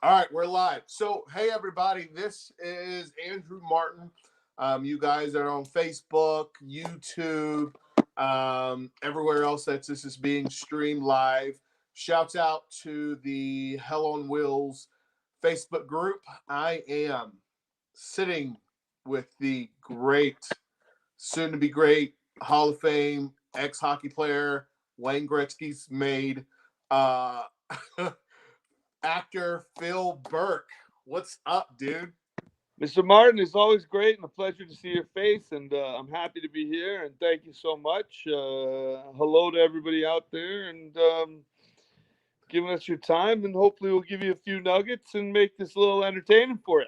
All right, we're live. So, hey, everybody, this is Andrew Martin. You guys are on Facebook, YouTube, everywhere else that this is being streamed live. Shouts out to the Hell on Wheels Facebook group. I am sitting with the great, soon to be great Hall of Fame ex hockey player, Wayne Gretzky's maid. Uh, Actor Phil Burke. What's up, dude? Mr. Martin, it's always great and a pleasure to see your face, and I'm happy to be here. And thank you so much. Hello to everybody out there, and giving us your time, and hopefully we'll give you a few nuggets and make this a little entertaining for you.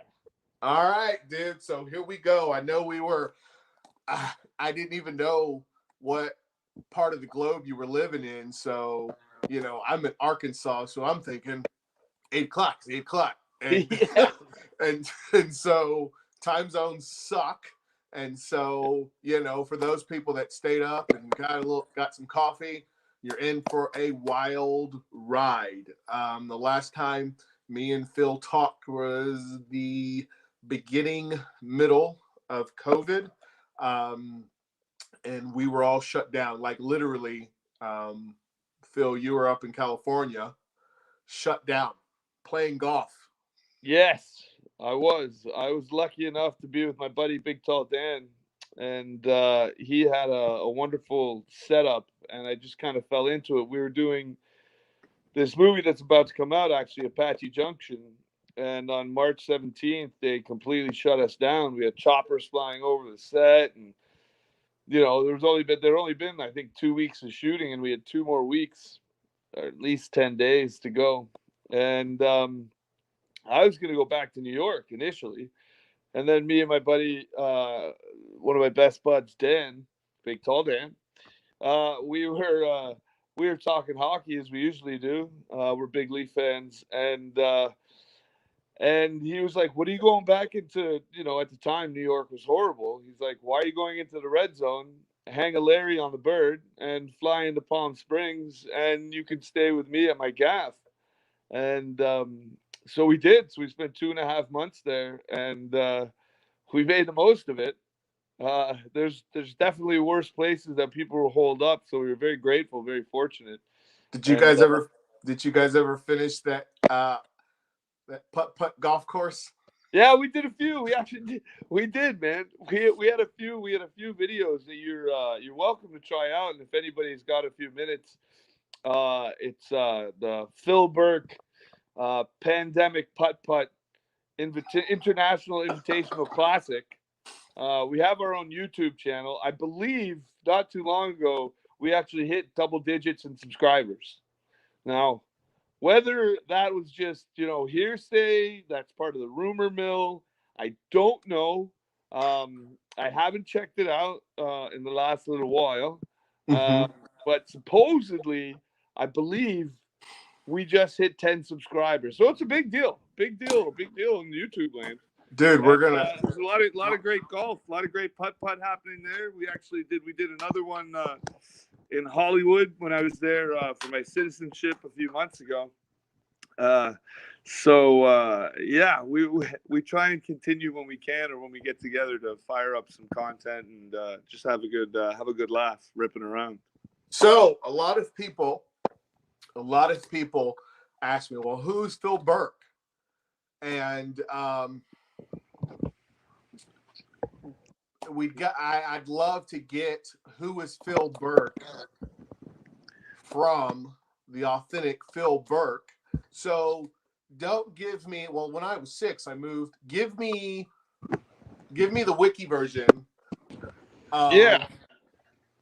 All right, dude. So here we go. I know I didn't even know what part of the globe you were living in. So, I'm in Arkansas. So I'm thinking 8 o'clock, 8 o'clock. And, Yeah. and so time zones suck. And so, for those people that stayed up and got some coffee, you're in for a wild ride. The last time me and Phil talked was the beginning, middle of COVID. Um, and we were all shut down. Like literally, Phil, you were up in California, shut down, playing golf. Yes, I was. I was lucky enough to be with my buddy Big Tall Dan, and he had a wonderful setup, and I just kind of fell into it. We were doing this movie that's about to come out, actually, Apache Junction. And on March 17th, they completely shut us down. We had choppers flying over the set, and there only been I think 2 weeks of shooting, and we had 2 more weeks, or at least 10 days to go. And I was going to go back to New York initially, and then me and my buddy, one of my best buds, Dan, Big Tall Dan, uh, we were uh, we were talking hockey as we usually do. We're big Leaf fans, and he was like, "What are you going back into?" At the time, New York was horrible. He's like, "Why are you going into the red zone? Hang a Larry on the bird and fly into Palm Springs, and you can stay with me at my gaff." And so we did. So we spent 2.5 months there, and we made the most of it. There's definitely worse places that people will hold up, so we were very grateful, very fortunate. Did you And guys ever? Did you guys ever finish that putt putt golf course? yeah, we did a few. We actually did. We did, man. We had a few. We had a few videos that you're welcome to try out. And if anybody's got a few minutes, it's the Phil Burke Pandemic Putt Putt International Invitational Classic. We have our own YouTube channel. I believe not too long ago we actually hit double digits in subscribers. Now, whether that was just hearsay, that's part of the rumor mill, I don't know. I haven't checked it out in the last little while, Mm-hmm. uh, but supposedly, I believe we just hit 10 subscribers, so it's a big deal in YouTube land. Dude, And we're gonna. there's a lot of great golf, a lot of great putt putt happening there. We did another one in Hollywood when I was there for my citizenship a few months ago. Uh, yeah, we try and continue when we can or when we get together to fire up some content and just have a good laugh ripping around. So a lot of people ask me, well, who's Phil Burke? And I'd love to get who is Phil Burke from the authentic Phil Burke. So don't give me. Well, when I was 6, I moved. Give me the wiki version Yeah, of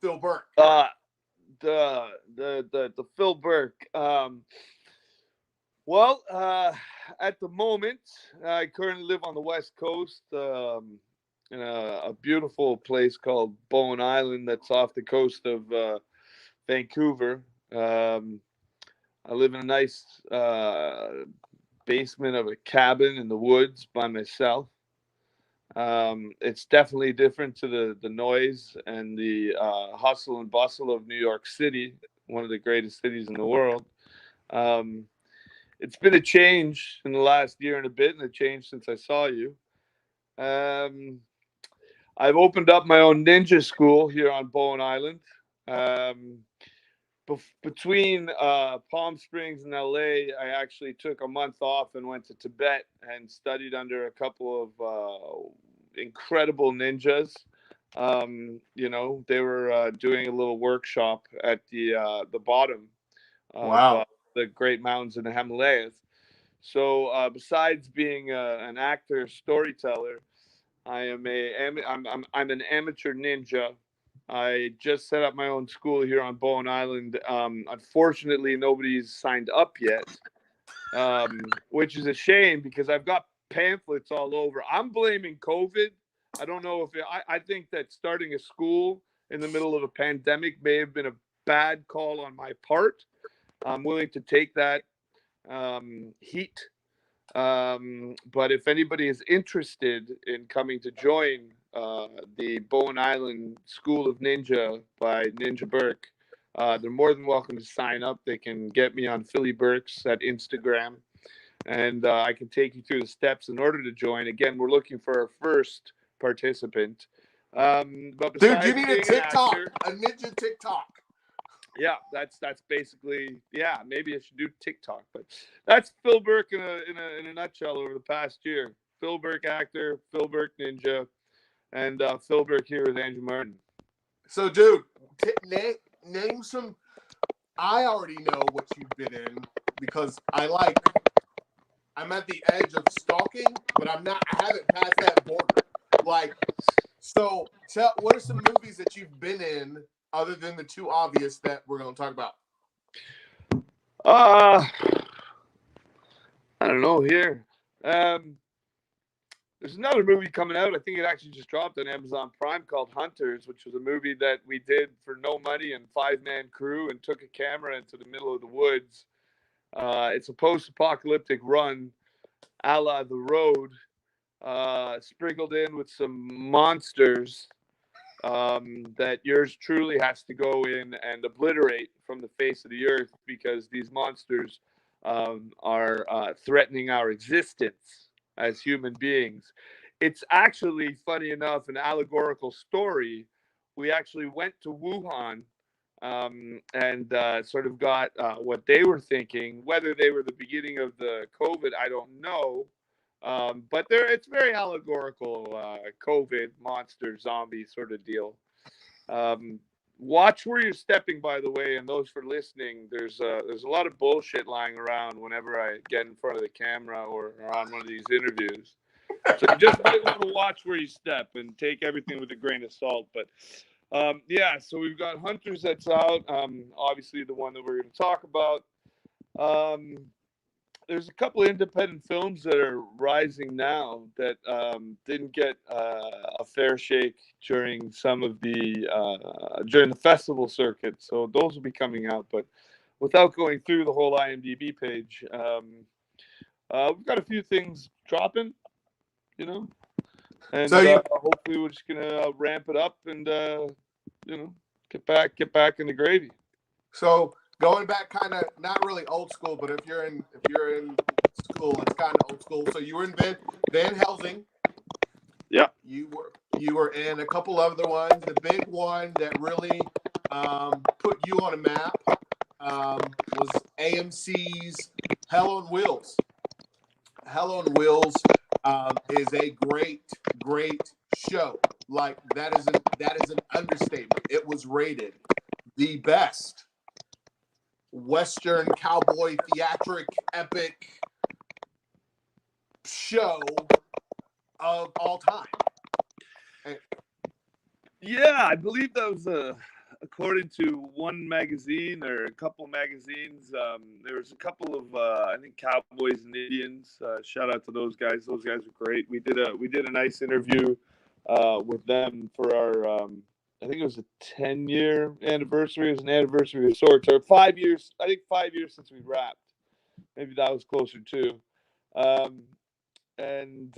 Phil Burke. uh, the Phil Burke. Well, at the moment, I currently live on the West Coast, in a beautiful place called Bowen Island that's off the coast of Vancouver. Um, I live in a nice basement of a cabin in the woods by myself. It's definitely different to the noise and the hustle and bustle of New York City, one of the greatest cities in the world. Um, it's been a change in the last year and a bit, and a change since I saw you. Um, I've opened up my own ninja school here on Bowen Island. Um, Between Palm Springs and LA, I actually took a month off and went to Tibet and studied under a couple of incredible ninjas. They were doing a little workshop at the bottom of Wow. the Great Mountains in the Himalayas. So besides being an actor, storyteller, I am I'm an amateur ninja. I just set up my own school here on Bowen Island. Unfortunately, nobody's signed up yet, which is a shame because I've got pamphlets all over. I'm blaming COVID. I don't know if I think that starting a school in the middle of a pandemic may have been a bad call on my part. I'm willing to take that heat. But if anybody is interested in coming to join the Bowen Island School of Ninja by Ninja Burke, they're more than welcome to sign up. They can get me on Philly Burks at Instagram, and I can take you through the steps in order to join. Again, we're looking for our first participant. But Dude, you besides need a being an TikTok, actor, a ninja TikTok. yeah, that's basically, yeah. Maybe I should do TikTok, but that's Phil Burke in a nutshell over the past year. Phil Burke actor, Phil Burke ninja, and Phil Burke here with Andrew Martin. So, dude, name some. I already know what you've been in because I'm at the edge of stalking, but I'm not. I haven't passed that border. Like, so what are some movies that you've been in other than the two obvious that we're going to talk about? Uh I don't know here. Um, there's another movie coming out. I think it actually just dropped on Amazon Prime called Hunters, which was a movie that we did for no money and 5-man crew and took a camera into the middle of the woods. It's a post-apocalyptic run, a la The Road, sprinkled in with some monsters that yours truly has to go in and obliterate from the face of the earth because these monsters are threatening our existence as human beings. It's actually, funny enough, an allegorical story. We actually went to Wuhan and sort of got what they were thinking. Whether they were the beginning of the COVID, I don't know. But it's very allegorical, COVID, monster, zombie sort of deal. Um, Watch where you're stepping, by the way, and those for listening. There's a lot of bullshit lying around whenever I get in front of the camera or on one of these interviews. So you just might want to watch where you step and take everything with a grain of salt. But yeah, so we've got Hunters that's out. Obviously, the one that we're going to talk about. Um, there's a couple of independent films that are rising now that didn't get a fair shake during some of the during the festival circuit. So those will be coming out. But without going through the whole IMDb page, we've got a few things dropping, you know, and So you, hopefully we're just gonna ramp it up and you know get back in the gravy. so going back, kind of not really old school, but if you're in school, it's kind of old school. So you were in Van Helsing. Yeah. You were in a couple other ones. The big one that really put you on a map was AMC's Hell on Wheels. Hell on Wheels is a great show. Like that is an understatement. It was rated the best Western cowboy theatric epic show of all time. And Yeah, I believe that was according to one magazine or a couple magazines. There was a couple of I think Cowboys and Indians. Shout out to those guys. Those guys are great. We did a nice interview with them for our I think it was a 10-year anniversary. It was an anniversary of sorts, or 5 years. I think 5 years since we wrapped. Maybe that was closer too. Um, and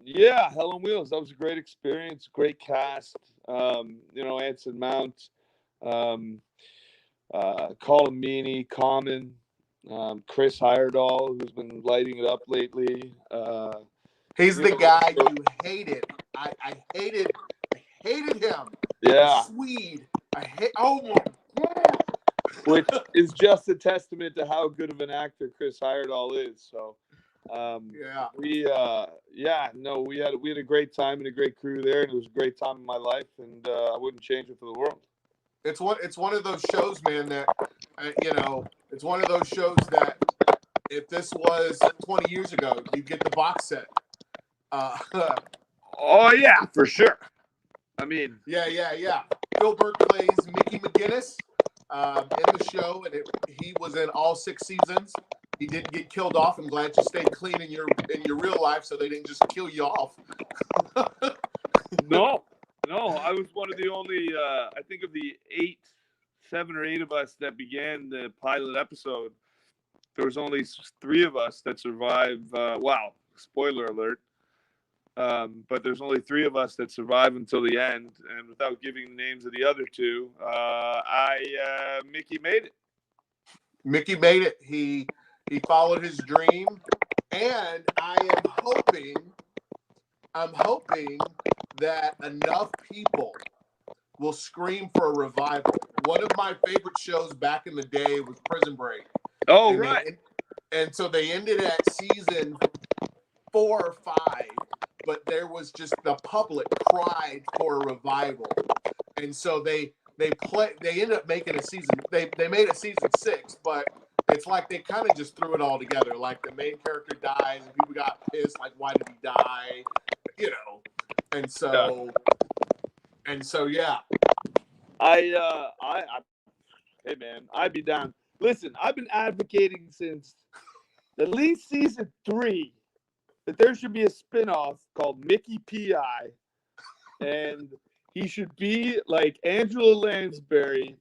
yeah, Hell on Wheels. That was a great experience. Great cast. Anson Mount, um, Colin Meaney, Common. Chris Heyerdahl, who's been lighting it up lately. He's the guy you hated. I hated him. Yeah. The Swede. Oh my God. Which is just a testament to how good of an actor Chris Heyerdahl is. So, we had a great time and a great crew there, and it was a great time in my life, and I wouldn't change it for the world. It's one of those shows, man, that it's one of those shows that if this was 20 years ago, you get the box set. Oh yeah, for sure. I mean, yeah. Phil Burke plays Mickey McGinnis in the show, and he was in all 6 seasons. He didn't get killed off. I'm glad you stayed clean in your real life, so they didn't just kill you off. No, I was one of the only. I think of the 7 or 8 of us that began the pilot episode, there was only 3 of us that survived. Wow, spoiler alert. But there's only 3 of us that survive until the end, and without giving the names of the other 2, Mickey made it. Mickey made it. He followed his dream, and I'm hoping that enough people will scream for a revival. One of my favorite shows back in the day was Prison Break. Oh, right. And so they ended at season 4 or 5. But there was just the public cried for a revival, and so they ended up making a season. They made a season 6, but it's like they kind of just threw it all together. Like the main character dies, and people got pissed. Like, why did he die? And so yeah. Hey man, I'd be down. Listen, I've been advocating since at least season 3. That there should be a spinoff called Mickey P.I. and he should be like Angela Lansbury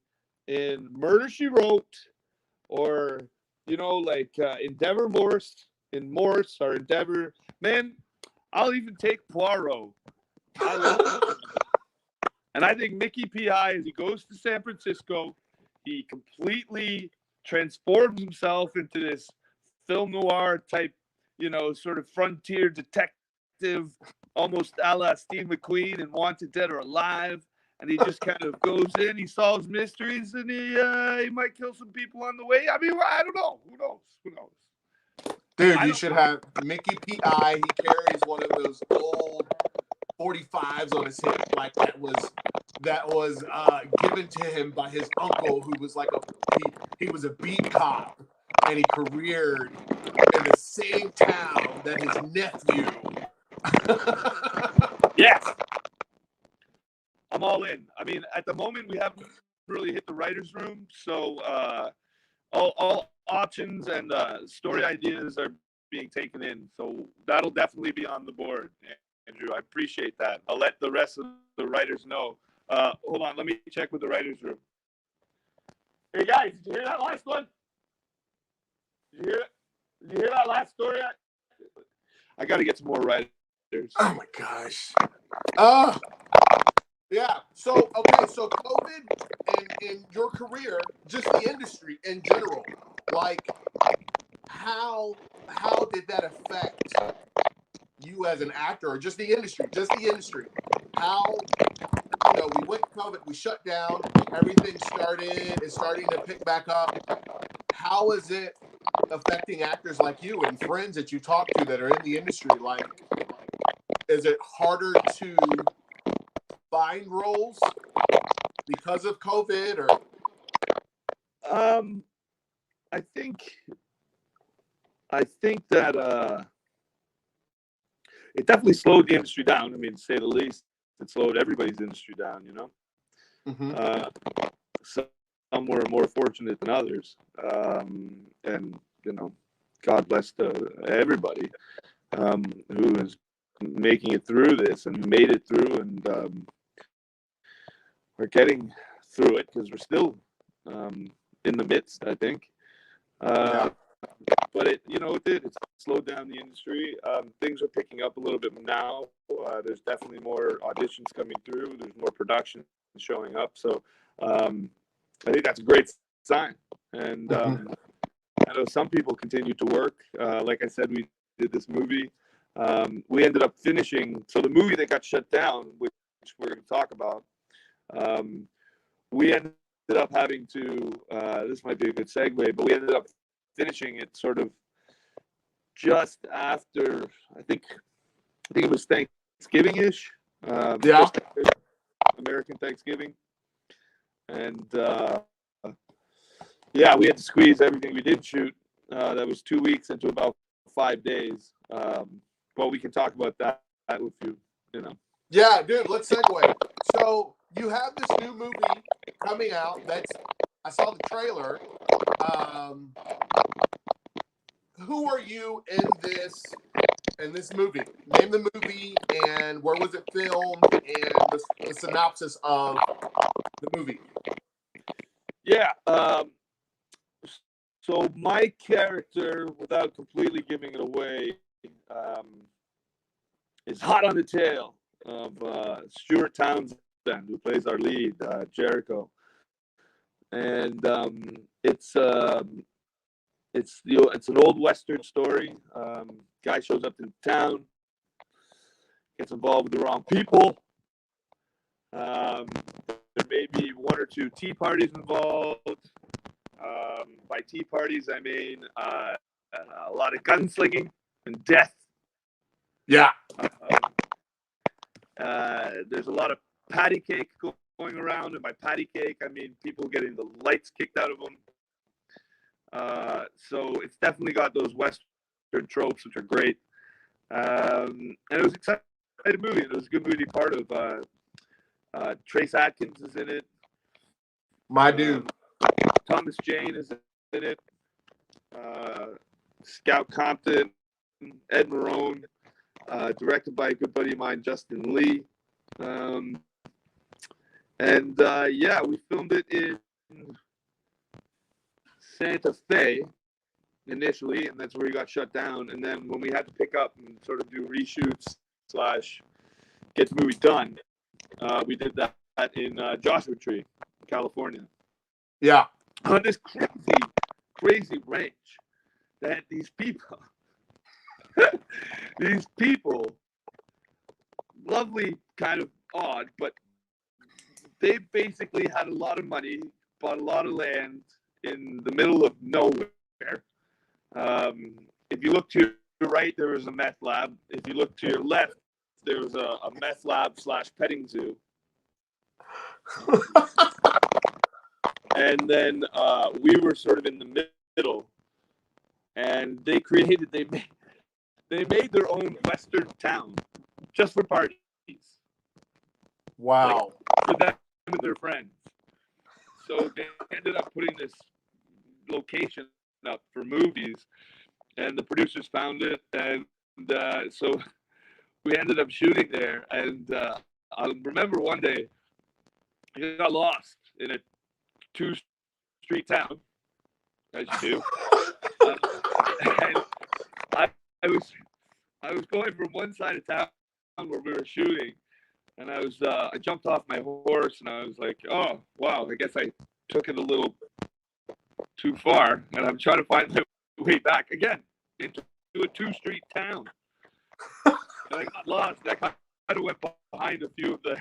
in Murder, She Wrote, or Endeavor Morse in Morse or Endeavor. Man, I'll even take Poirot. I love him. And I think Mickey P.I., as he goes to San Francisco, he completely transforms himself into this film noir type, sort of frontier detective, almost a la Steve McQueen and Wanted Dead or Alive. And he just kind of goes in, he solves mysteries, and he might kill some people on the way. I mean, I don't know. Who knows? Dude, you should have Mickey P.I. He carries one of those old 45s on his hip, like that was given to him by his uncle, who was like he was a beat cop, and he careered in the same town that his nephew. Yes. I'm all in. I mean, at the moment, we haven't really hit the writer's room, so all options and story ideas are being taken in. So that'll definitely be on the board, Andrew. I appreciate that. I'll let the rest of the writers know. Hold on, let me check with the writer's room. Hey, guys, did you hear that last one? Did you hear that last story? I got to get some more writers. Oh, my gosh. Yeah. So COVID and your career, just the industry in general, like how did that affect you as an actor, or just the industry? How, we went COVID, we shut down, everything is starting to pick back up. How is it affecting actors like you and friends that you talk to that are in the industry? Like, is it harder to find roles because of COVID, or? I think that it definitely slowed the industry down. I mean, to say the least, it slowed everybody's industry down. Mm-hmm. Some were more fortunate than others, and God bless everybody who is making it through this and made it through, and we're getting through it because we're still in the midst, I think. Yeah. But it did. It slowed down the industry. Things are picking up a little bit now. There's definitely more auditions coming through. There's more production showing up. So I think that's a great sign. And I know some people continue to work. Like I said, we did this movie. We ended up finishing. So the movie that got shut down, which we're going to talk about, we ended up having to. This might be a good segue, but we ended up finishing it sort of just after. I think it was Thanksgiving-ish. Yeah. American Thanksgiving, and yeah, we had to squeeze everything we did shoot. That was 2 weeks into about 5 days. Well, we can talk about that with you, you know. Yeah, dude, let's segue. So you have this new movie coming out. I saw the trailer. Who are you in this movie? Name the movie and where was it filmed and the synopsis of the movie. Yeah. So my character, without completely giving it away, is hot on the tail of Stuart Townsend, who plays our lead, Jericho, and it's an old Western story. Guy shows up in town, gets involved with the wrong people. There may be one or two tea parties involved. By tea parties, I mean a lot of gunslinging and death. Yeah. There's a lot of patty cake going around, and by patty cake, I mean people getting the lights kicked out of them. So it's definitely got those Western tropes, which are great. And it was an exciting movie. It was a good movie. Part of Trace Atkins is in it. My dude. Thomas Jane is in it. Scout Compton, Ed Marone, directed by a good buddy of mine, Justin Lee. Yeah, we filmed it in Santa Fe initially, and that's where he got shut down. And then when we had to pick up and sort of do reshoots / get the movie done, we did that in Joshua Tree, California. Yeah. On this crazy ranch that these people, lovely, kind of odd, but they basically had a lot of money, bought a lot of land in the middle of nowhere. If you look to your right, there was a meth lab. If you look to your left, there was a meth lab / petting zoo. And then we were sort of in the middle, and they made their own Western town just for parties. Wow. Like, for them and their friends. So they ended up putting this location up for movies, and the producers found it, and so we ended up shooting there. And I remember one day I got lost in a 2-street town, as you do. And I was going from one side of town where we were shooting, and I jumped off my horse, and I was like, oh wow, I guess I took it a little too far, and I'm trying to find my way back again into a 2-street town. And I got lost. I kind of went behind a few of the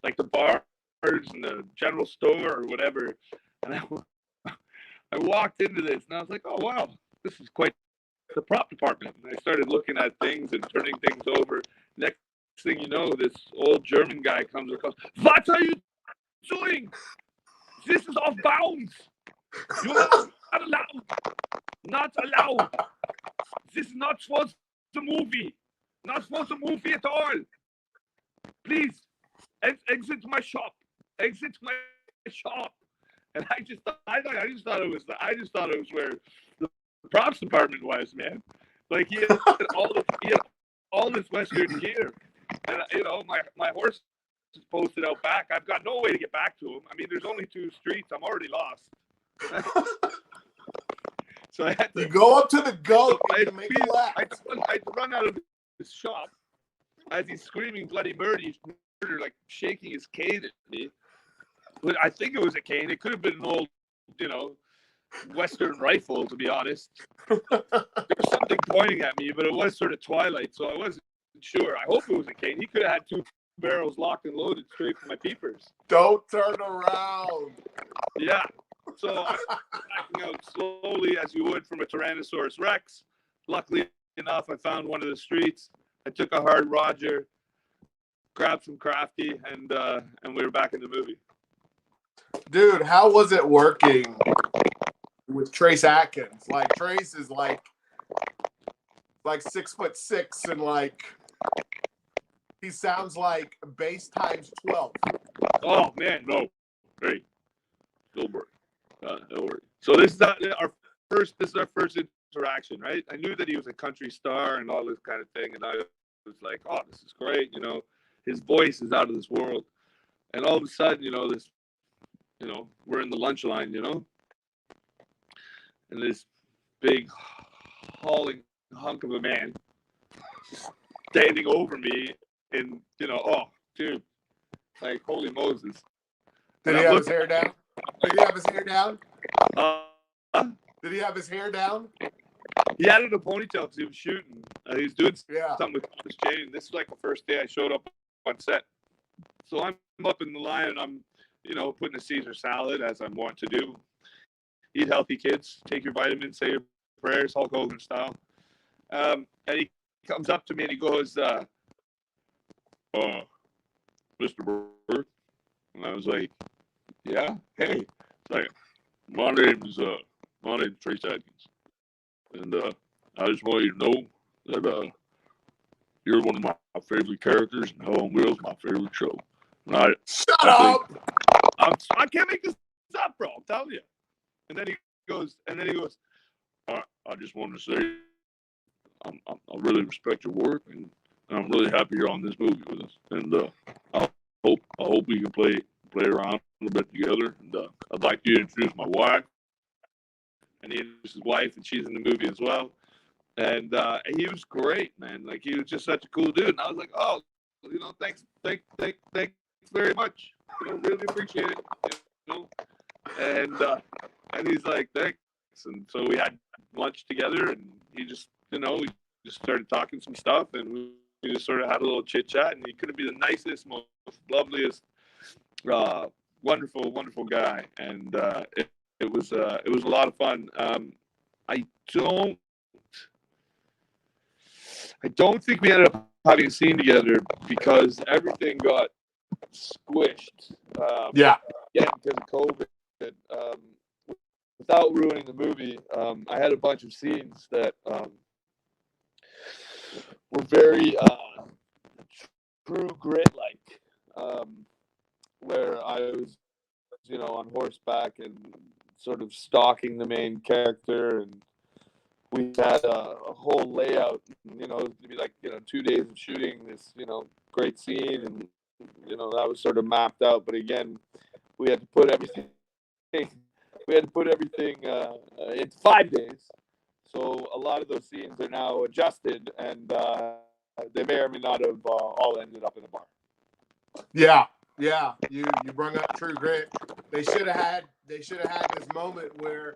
like the bars and the general store or whatever, and I walked into this, and I was like, oh wow, this is quite the prop department. And I started looking at things and turning things over. Next thing you know, this old German guy comes across. What are you doing? This is off bounds. You are not allowed. Not allowed. This is not for the movie. Not for the movie at all. Please, exit my shop. Exit my shop. And I just thought it was where the props department was, man. Like he had all this Western gear, and my horse is posted out back. I've got no way to get back to him. I mean, there's only 2 streets. I'm already lost. So I had to go up to the goat. I and make a lap. had to run out of his shop as he's screaming bloody murder, like shaking his cane at me. But I think it was a cane. It could have been an old, Western rifle, to be honest. There was something pointing at me, but it was sort of twilight, so I wasn't sure. I hope it was a cane. He could have had 2 barrels locked and loaded straight from my peepers. Don't turn around. Yeah. So I'm backing out slowly as you would from a Tyrannosaurus Rex. Luckily enough, I found one of the streets. I took a hard Roger, grabbed some Crafty, and we were back in the movie. Dude, how was it working with Trace Atkins? Like, Trace is like 6'6" and like he sounds like bass times 12. Oh man, no. Hey, don't worry. Don't worry. So this is our first interaction, right? I knew that he was a country star and all this kind of thing, and I was like, oh, this is great, you know. His voice is out of this world. And all of a sudden, we're in the lunch line, and this big hauling hunk of a man standing over me, and oh dude, like holy Moses. Did he have his hair down? Did he have his hair down? Did he have his hair down? He had it in a ponytail because he was shooting. He was doing something with his chain. This is like the first day I showed up on set. So I'm up in the line and I'm, putting a Caesar salad as I'm wont to do. Eat healthy, kids. Take your vitamins. Say your prayers, Hulk Hogan style. And he comes up to me and he goes, Mr. Burke. And I was like, yeah, hey. It's like, my name's Trace Atkins. And I just want you to know that you're one of my favorite characters, and Hell on Wheels is my favorite show. And Shut up! I can't make this up, bro. I'm telling you. And then he goes, I just wanted to say, I really respect your work, and I'm really happy you're on this movie with us. And I hope we can play around a little bit together. And I'd like you to introduce my wife. And he introduced his wife, and she's in the movie as well. And he was great, man. Like, he was just such a cool dude. And I was like, oh, thanks very much. Really appreciate it. And he's like, thanks. And so we had lunch together, and he just, we just started talking some stuff, and we just sort of had a little chit chat. And he couldn't be the nicest, most loveliest, wonderful, wonderful guy. And it was a lot of fun. I don't think we ended up having a scene together because everything got squished. Again, because of COVID. Without ruining the movie, I had a bunch of scenes that were very True Grit like, where I was, on horseback and sort of stalking the main character, and we had a whole layout, to be like, 2 days of shooting this, great scene, and that was sort of mapped out. But again, we had to put everything in 5 days. So a lot of those scenes are now adjusted, and they may or may not have all ended up in a bar. Yeah. You brought up True Grit. They should have had this moment where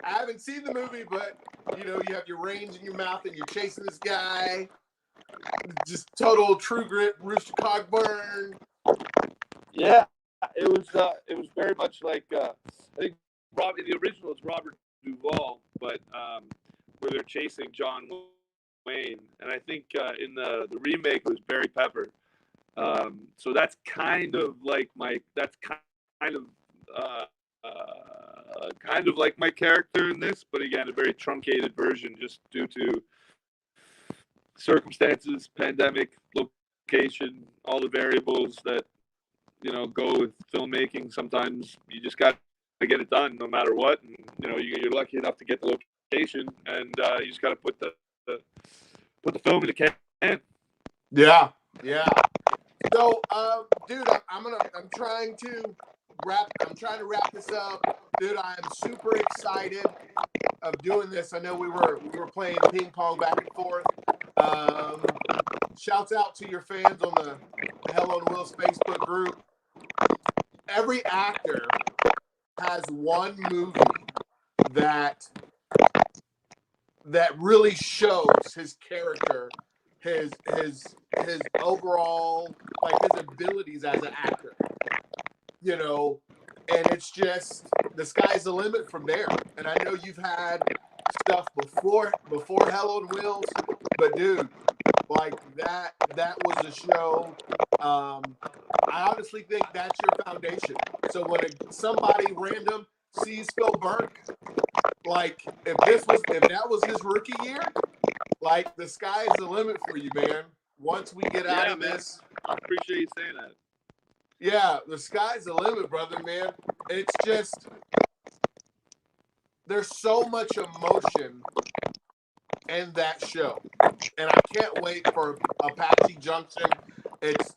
I haven't seen the movie, but you have your reins in your mouth and you're chasing this guy. Just total True Grit, Rooster Cogburn. Yeah, it was very much like I think in the original it's Robert Duvall, but where they're chasing John Wayne, and I think in the remake it was Barry Pepper. So that's kind of like my character in this, but again, a very truncated version just due to circumstances, pandemic, location, all the variables that go with filmmaking. Sometimes you just got to get it done no matter what, and you're lucky enough to get the location, and you just got to put the film in the can. Yeah. So, dude, I'm trying to wrap this up. Dude, I am super excited of doing this. I know we were playing ping pong back and forth. Shouts out to your fans on the Hell on Wheels Facebook group. Every actor has one movie that really shows his character, his overall, like, his abilities as an actor, you know, and it's just the sky's the limit from there. And I know you've had stuff before Hell on Wheels, but dude, like that was a show. I honestly think that's your foundation. So when somebody random sees Phil Burke, like if that was his rookie year, like the sky is the limit for you, man. Once we get out of this, I appreciate you saying that. Yeah, the sky's the limit, brother, man. It's just there's so much emotion in that show, and I can't wait for Apache Junction. It's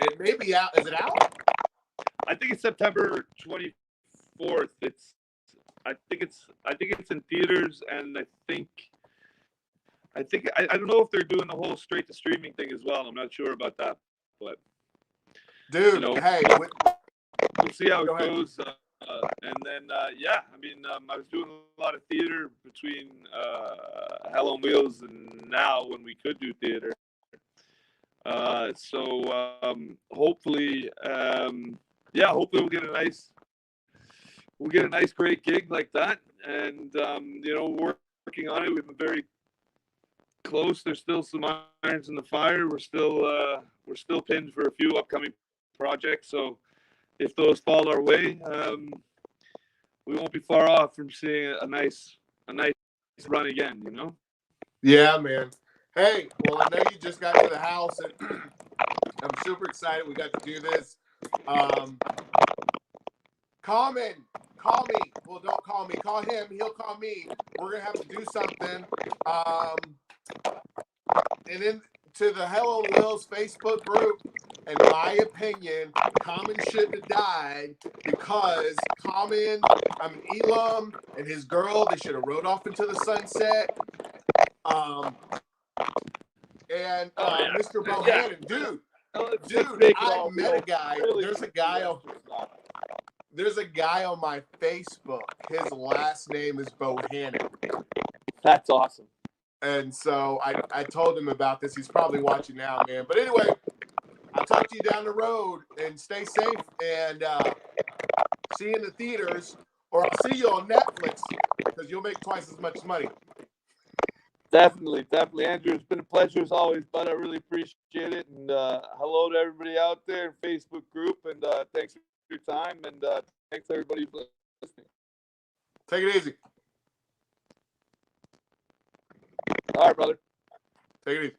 it may be out. Is it out? I think it's September 24th. I think it's in theaters, and I don't know if they're doing the whole straight to streaming thing as well. I'm not sure about that, but dude, you know, hey, we'll see how it goes. And then I was doing a lot of theater between Hell on Wheels and now when we could do theater. So hopefully we'll get a nice great gig like that, and we're working on it. We've been very close. There's still some irons in the fire. We're still pinned for a few upcoming projects. So if those fall our way, we won't be far off from seeing a nice run again. You know. Yeah, man. Hey, well, I know you just got to the house, and I'm super excited we got to do this. Call me. Well, don't call me. Call him. He'll call me. We're gonna have to do something. And then to the Hell on Wheels Facebook group, in my opinion, Common shouldn't have died because Elam and his girl, they should have rode off into the sunset. Mr. Bohannon, dude, I met a guy. There's a guy on my Facebook. His last name is Bohannon. That's awesome. And so I told him about this. He's probably watching now, man. But anyway, I'll talk to you down the road, and stay safe, and see you in the theaters, or I'll see you on Netflix because you'll make twice as much money. Definitely, Andrew. It's been a pleasure as always, bud. I really appreciate it. And hello to everybody out there, Facebook group, and thanks for your time, and thanks to everybody for listening. Take it easy. All right, brother. Take it easy.